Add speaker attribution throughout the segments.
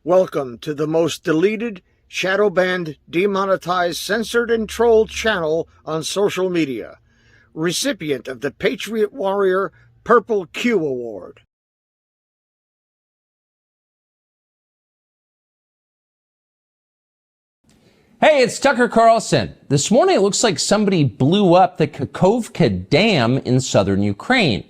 Speaker 1: Welcome to the most deleted, shadow banned, demonetized, censored, and trolled channel on social media. Recipient of the Patriot Warrior Purple Q Award.
Speaker 2: Hey, it's Tucker Carlson. This morning it looks like somebody blew up the Kakhovka Dam in southern Ukraine.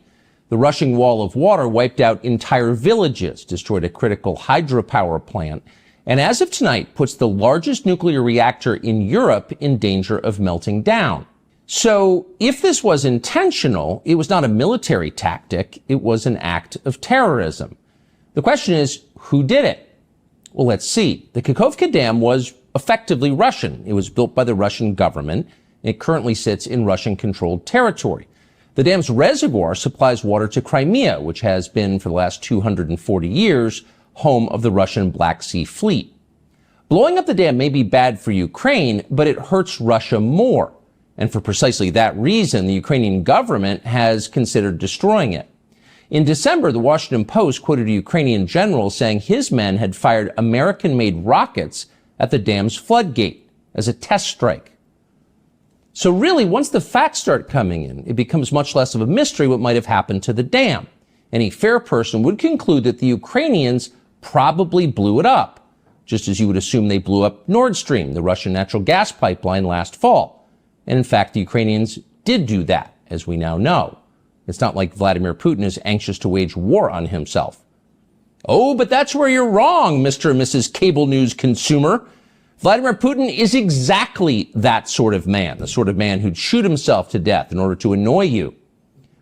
Speaker 2: The rushing wall of water wiped out entire villages, destroyed a critical hydropower plant, and as of tonight puts the largest nuclear reactor in Europe in danger of melting down. So if this was intentional, it was not a military tactic, it was an act of terrorism. The question is, who did it? Well, let's see. The Kakhovka Dam was effectively Russian. It was built by the Russian government. It currently sits in Russian-controlled territory. The dam's reservoir supplies water to Crimea, which has been, for the last 240 years, home of the Russian Black Sea Fleet. Blowing up the dam may be bad for Ukraine, but it hurts Russia more. And for precisely that reason, the Ukrainian government has considered destroying it. In December, the Washington Post quoted a Ukrainian general saying his men had fired American-made rockets at the dam's floodgate as a test strike. So really, once the facts start coming in, it becomes much less of a mystery what might have happened to the dam. Any fair person would conclude that the Ukrainians probably blew it up, just as you would assume they blew up Nord Stream, the Russian natural gas pipeline, last fall. And in fact, the Ukrainians did do that, as we now know. It's not like Vladimir Putin is anxious to wage war on himself. Oh, but that's where you're wrong, Mr. and Mrs. Cable News consumer. Vladimir Putin is exactly that sort of man, the sort of man who'd shoot himself to death in order to annoy you.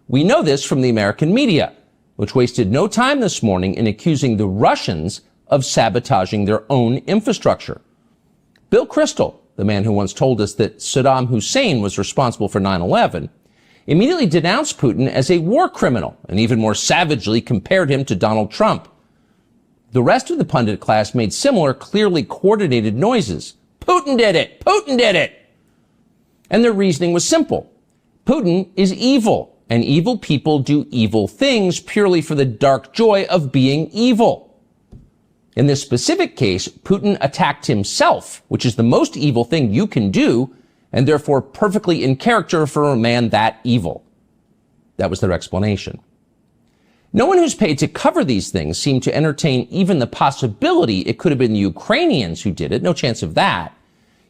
Speaker 2: We know this from the American media, which wasted no time this morning in accusing the Russians of sabotaging their own infrastructure. Bill Kristol, the man who once told us that Saddam Hussein was responsible for 9/11, immediately denounced Putin as a war criminal and even more savagely compared him to Donald Trump. The rest of the pundit class made similar, clearly coordinated noises. Putin did it! Putin did it! And their reasoning was simple. Putin is evil, and evil people do evil things purely for the dark joy of being evil. In this specific case, Putin attacked himself, which is the most evil thing you can do, and therefore perfectly in character for a man that evil. That was their explanation. No one who's paid to cover these things seemed to entertain even the possibility it could have been the Ukrainians who did it. No chance of that.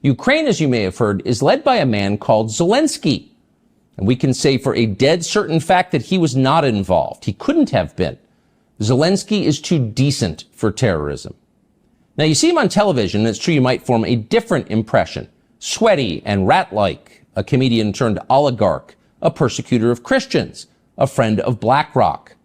Speaker 2: Ukraine, as you may have heard, is led by a man called Zelensky. And we can say for a dead certain fact that he was not involved. He couldn't have been. Zelensky is too decent for terrorism. Now, you see him on television, and it's true you might form a different impression. Sweaty and rat-like, a comedian turned oligarch, a persecutor of Christians, a friend of BlackRock.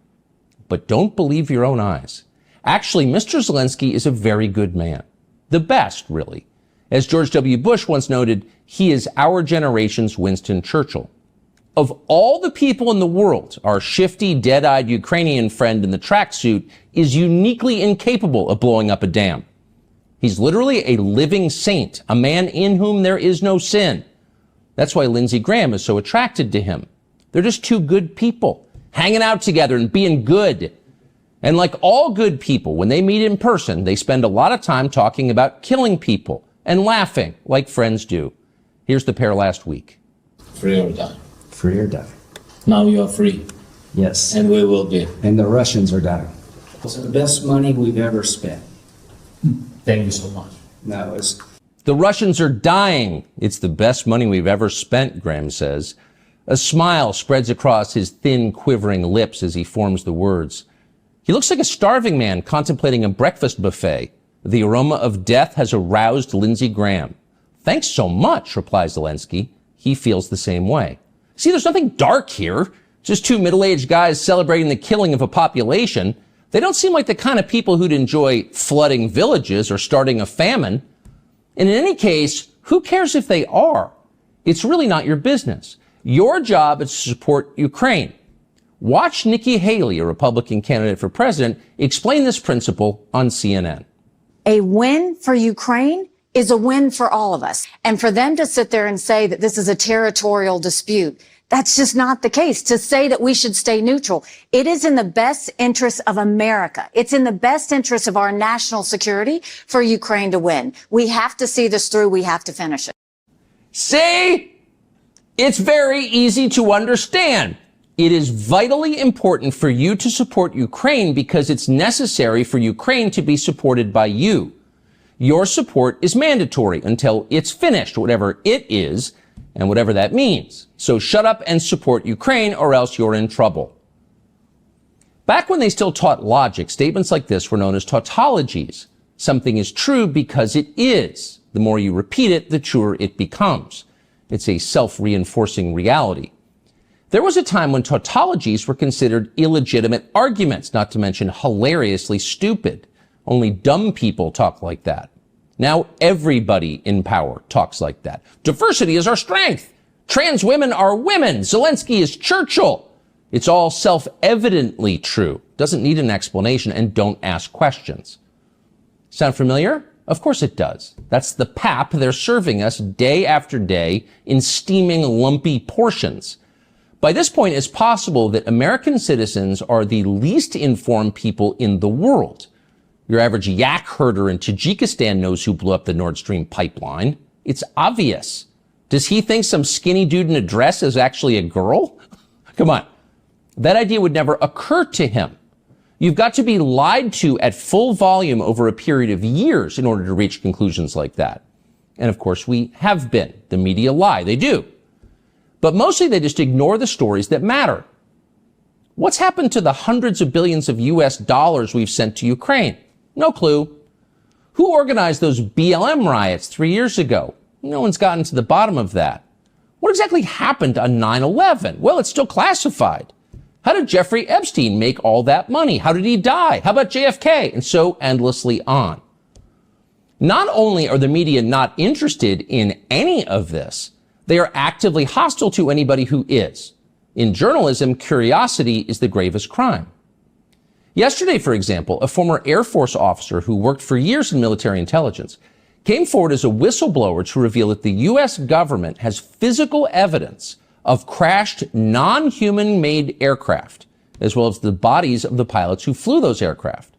Speaker 2: But don't believe your own eyes. Actually, Mr. Zelensky is a very good man. The best, really. As George W. Bush once noted, he is our generation's Winston Churchill. Of all the people in the world, our shifty, dead-eyed Ukrainian friend in the tracksuit is uniquely incapable of blowing up a dam. He's literally a living saint, a man in whom there is no sin. That's why Lindsey Graham is so attracted to him. They're just two good people, hanging out together and being good. And like all good people, when they meet in person, they spend a lot of time talking about killing people and laughing like friends do. Here's the pair last week.
Speaker 3: Free or die.
Speaker 4: Free or die.
Speaker 3: Now you are free.
Speaker 4: Yes.
Speaker 3: And we will be.
Speaker 4: And the Russians are dying.
Speaker 5: It's the best money we've ever spent.
Speaker 3: Thank you so much.
Speaker 5: No, it's...
Speaker 2: The Russians are dying. It's the best money we've ever spent, Graham says. A smile spreads across his thin, quivering lips as he forms the words. He looks like a starving man contemplating a breakfast buffet. The aroma of death has aroused Lindsey Graham. Thanks so much, replies Zelensky. He feels the same way. See, there's nothing dark here. Just two middle-aged guys celebrating the killing of a population. They don't seem like the kind of people who'd enjoy flooding villages or starting a famine. And in any case, who cares if they are? It's really not your business. Your job is to support Ukraine. Watch Nikki Haley, a Republican candidate for president, explain this principle on CNN.
Speaker 6: A win for Ukraine is a win for all of us. And for them to sit there and say that this is a territorial dispute, That's just not the case. To say that we should stay neutral, it is in the best interest of America. It's in the best interest of our national security for Ukraine to win. We have to see this through. We have to finish it.
Speaker 2: See? It's very easy to understand. It is vitally important for you to support Ukraine because it's necessary for Ukraine to be supported by you. Your support is mandatory until it's finished, whatever it is, and whatever that means. So shut up and support Ukraine or else you're in trouble. Back when they still taught logic, statements like this were known as tautologies. Something is true because it is. The more you repeat it, the truer it becomes. It's a self-reinforcing reality. There was a time when tautologies were considered illegitimate arguments, not to mention hilariously stupid. Only dumb people talk like that. Now everybody in power talks like that. Diversity is our strength. Trans women are women. Zelensky is Churchill. It's all self-evidently true. Doesn't need an explanation, and don't ask questions. Sound familiar? Of course it does. That's the pap they're serving us day after day in steaming, lumpy portions. By this point, it's possible that American citizens are the least informed people in the world. Your average yak herder in Tajikistan knows who blew up the Nord Stream pipeline. It's obvious. Does he think some skinny dude in a dress is actually a girl? Come on. That idea would never occur to him. You've got to be lied to at full volume over a period of years in order to reach conclusions like that. And of course, we have been. The media lie. They do. But mostly they just ignore the stories that matter. What's happened to the hundreds of billions of US dollars we've sent to Ukraine? No clue. Who organized those BLM riots 3 years ago? No one's gotten to the bottom of that. What exactly happened on 9/11? Well, it's still classified. How did Jeffrey Epstein make all that money? How did he die? How about JFK? And so endlessly on. Not only are the media not interested in any of this, they are actively hostile to anybody who is. In journalism, curiosity is the gravest crime. Yesterday, for example, a former Air Force officer who worked for years in military intelligence came forward as a whistleblower to reveal that the U.S. government has physical evidence of crashed non-human-made aircraft, as well as the bodies of the pilots who flew those aircraft.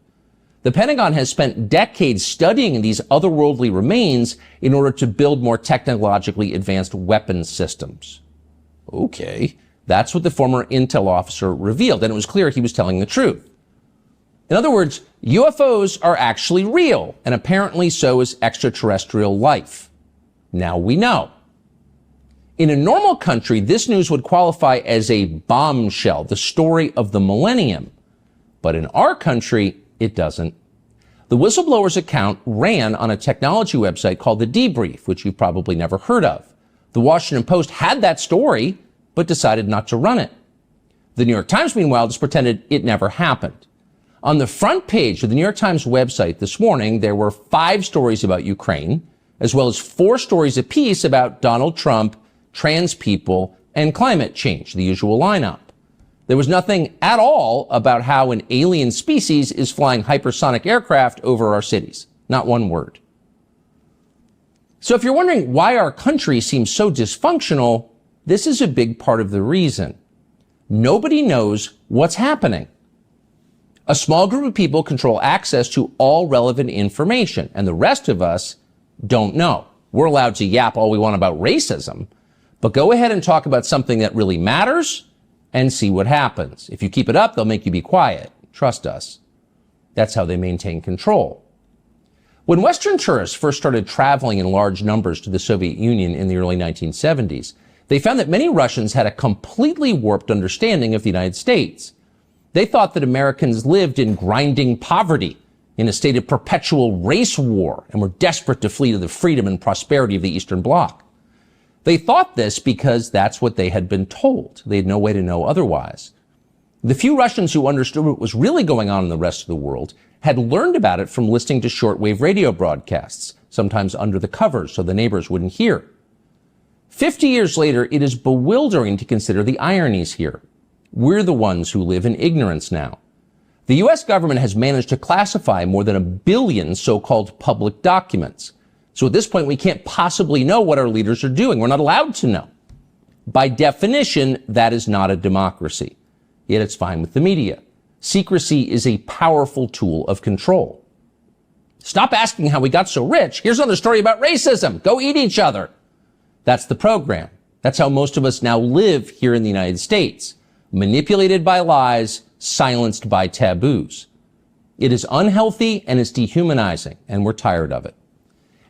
Speaker 2: The Pentagon has spent decades studying these otherworldly remains in order to build more technologically advanced weapons systems. Okay, that's what the former intel officer revealed, and it was clear he was telling the truth. In other words, UFOs are actually real, and apparently so is extraterrestrial life. Now we know. In a normal country, this news would qualify as a bombshell, the story of the millennium. But in our country, it doesn't. The whistleblower's account ran on a technology website called The Debrief, which you've probably never heard of. The Washington Post had that story, but decided not to run it. The New York Times, meanwhile, just pretended it never happened. On the front page of the New York Times website this morning, there were 5 stories about Ukraine, as well as 4 stories apiece about Donald Trump, trans people, and climate change, the usual lineup. There was nothing at all about how an alien species is flying hypersonic aircraft over our cities. Not one word. So if you're wondering why our country seems so dysfunctional, this is a big part of the reason. Nobody knows what's happening. A small group of people control access to all relevant information, and the rest of us don't know. We're allowed to yap all we want about racism, but go ahead and talk about something that really matters and see what happens. If you keep it up, they'll make you be quiet. Trust us. That's how they maintain control. When Western tourists first started traveling in large numbers to the Soviet Union in the early 1970s, they found that many Russians had a completely warped understanding of the United States. They thought that Americans lived in grinding poverty, in a state of perpetual race war, and were desperate to flee to the freedom and prosperity of the Eastern Bloc. They thought this because that's what they had been told. They had no way to know otherwise. The few Russians who understood what was really going on in the rest of the world had learned about it from listening to shortwave radio broadcasts, sometimes under the covers so the neighbors wouldn't hear. 50 years later, it is bewildering to consider the ironies here. We're the ones who live in ignorance now. The U.S. government has managed to classify more than 1 billion so-called public documents. So at this point, we can't possibly know what our leaders are doing. We're not allowed to know. By definition, that is not a democracy. Yet it's fine with the media. Secrecy is a powerful tool of control. Stop asking how we got so rich. Here's another story about racism. Go eat each other. That's the program. That's how most of us now live here in the United States. Manipulated by lies, silenced by taboos. It is unhealthy and it's dehumanizing, and we're tired of it.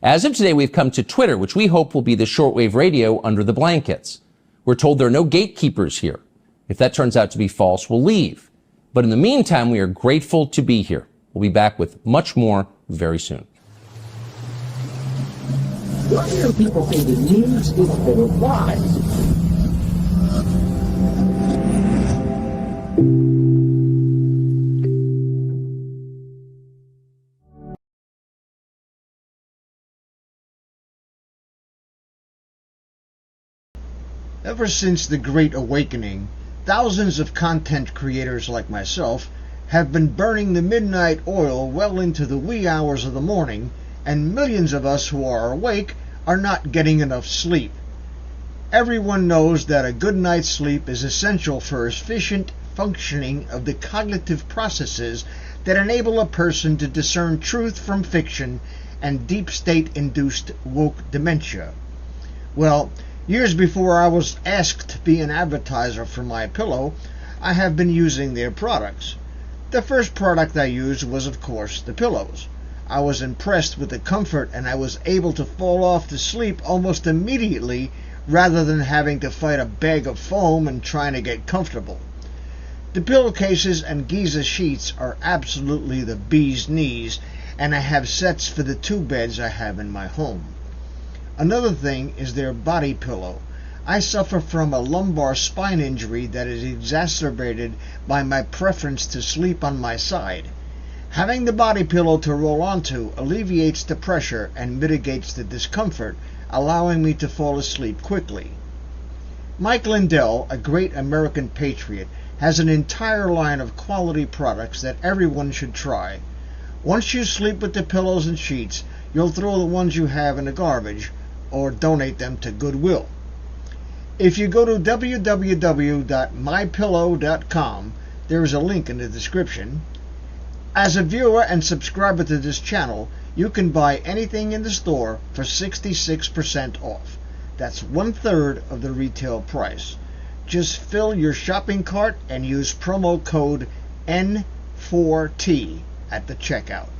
Speaker 2: As of today, we've come to Twitter, which we hope will be the shortwave radio under the blankets. We're told there are no gatekeepers here. If that turns out to be false, we'll leave. But in the meantime, we are grateful to be here. We'll be back with much more very soon.
Speaker 5: Why do people think the news is full of lies?
Speaker 1: Ever since the Great Awakening, thousands of content creators like myself have been burning the midnight oil well into the wee hours of the morning, and millions of us who are awake are not getting enough sleep. Everyone knows that a good night's sleep is essential for efficient functioning of the cognitive processes that enable a person to discern truth from fiction and deep state-induced woke dementia. Well, years before I was asked to be an advertiser for MyPillow, I have been using their products. The first product I used was, of course, the pillows. I was impressed with the comfort, and I was able to fall off to sleep almost immediately rather than having to fight a bag of foam and trying to get comfortable. The pillowcases and Giza sheets are absolutely the bee's knees, and I have sets for the 2 beds I have in my home. Another thing is their body pillow. I suffer from a lumbar spine injury that is exacerbated by my preference to sleep on my side. Having the body pillow to roll onto alleviates the pressure and mitigates the discomfort, allowing me to fall asleep quickly. Mike Lindell, a great American patriot, has an entire line of quality products that everyone should try. Once you sleep with the pillows and sheets, you'll throw the ones you have in the garbage or donate them to Goodwill. If you go to www.mypillow.com, there is a link in the description. As a viewer and subscriber to this channel, you can buy anything in the store for 66% off. That's 1/3 of the retail price. Just fill your shopping cart and use promo code N4T at the checkout.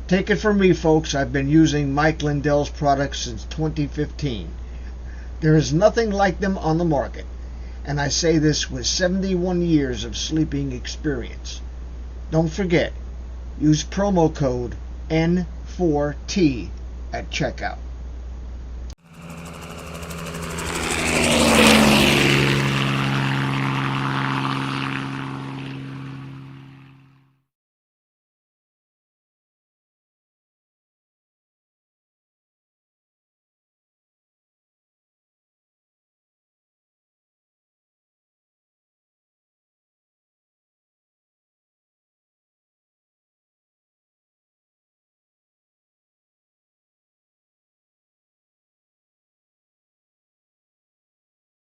Speaker 1: Take it from me, folks, I've been using Mike Lindell's products since 2015. There is nothing like them on the market, and I say this with 71 years of sleeping experience. Don't forget, use promo code N4T at checkout.